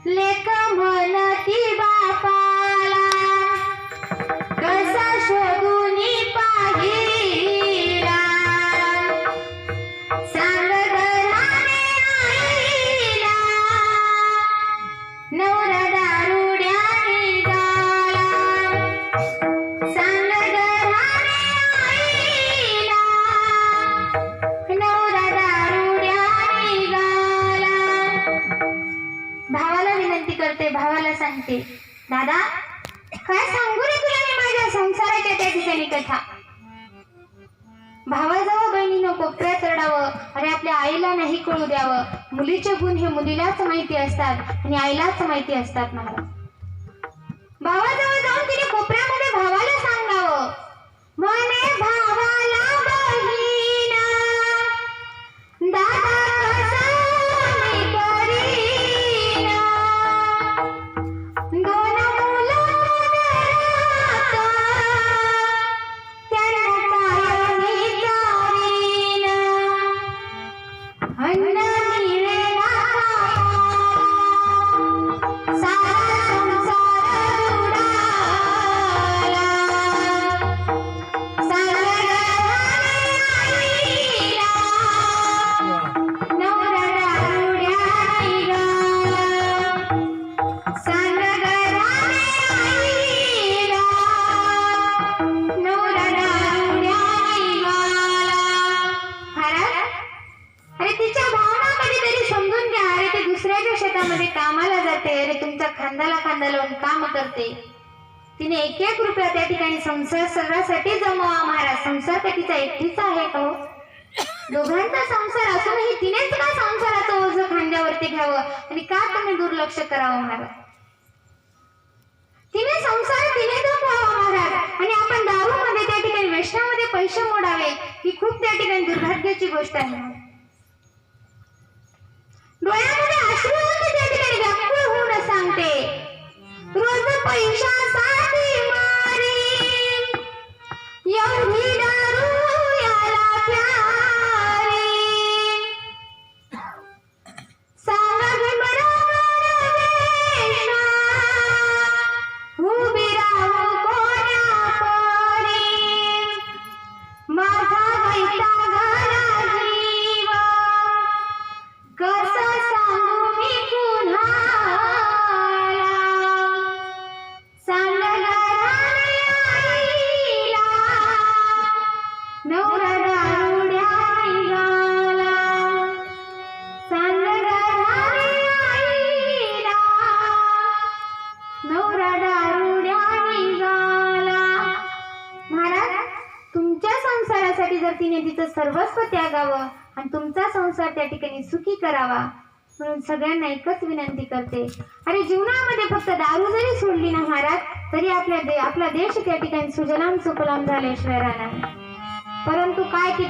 लेक म्हणती बापाला कसा शोधूनी पाहिला सांग घराने आईला नवरा दारुड्या निघाला सांग घराने आईला नवरा दारुड्या निघाला। भावाला विनंती करते, भावाला सांगते, दादा काय सांगू रे तुला मी माझ्या संसाराच्या त्या ठिकाणी कथा। भावाजवळ बहिणीनं कोपऱ्यात रडावं, अरे आपल्या आईला नाही कळू द्यावं, मुलीचे गुण हे मुलीलाच माहिती असतात आणि आईलाच माहिती असतात। मला भावाजवळ जाऊन तिने कोपऱ्यामध्ये भावाला सांगावं, म्हणे भावाला बहीण दादा कसा मी करीन, दोन मुलं घरात त्यांना काय मी चारीन, अन्न मिळेना सारा संसार उडाला, सांग घराने आईला नवरा दारुड्या निघाला, सांग घराने आईला नवरा दारुड्या निघाला। महाराज, अरे तिच्या भावना कधीतरी समजून घ्या। अरे ते दुसऱ्याच्या शेतामध्ये कामाला जाते, अरे तुमच्या खांद्याला खांदा लावून काम करते, तिने एक एक रुपया त्या ठिकाणी संसार सगळ्यासाठी जमवा। महाराज, संसार का तिचा एकटीचा आहे का हो? दोघांचा संसार असूनही तिनेच का संसाराचं ओझं खांद्यावरती घ्यावं आणि का तुम्ही दुर्लक्ष करावं महाराज? तिने संसार तिने जमवावा महाराज, आणि आपण दारूमध्ये त्या ठिकाणी व्यसनामध्ये पैसे मोडावे ही खूप त्या ठिकाणी दुर्भाग्याची गोष्ट आहे। डोळ्यामध्ये अश्रू येऊन त्या ठिकाणी व्याकुळ होऊन सांगते, रोज पैशासाठी मारी एवढी दारू याला प्यारी, सांग बरोबर वेशा उभी राहू कोण्या परी, माझा वैतागला जीव कसं सांगू मी कुणाला, सांग घराने आईला नवरा दारुड्या निघाला, सांग घराने आईला नवरा दारुड्या निघाला। महाराज, तुमच्या संसारासाठी जर तिने तिचं सर्वस्व त्यागावं आणि तुमचा संसार त्या ठिकाणी सुखी करावा म्हणून सगळ्यांना एकच विनंती करते, अरे जीवनामध्ये फक्त दारू जरी सोडली ना महाराज तरी आपला देश त्या ठिकाणी सुजलाम सुफलाम झाल्याशिवाय राहणार, परंतु काय ती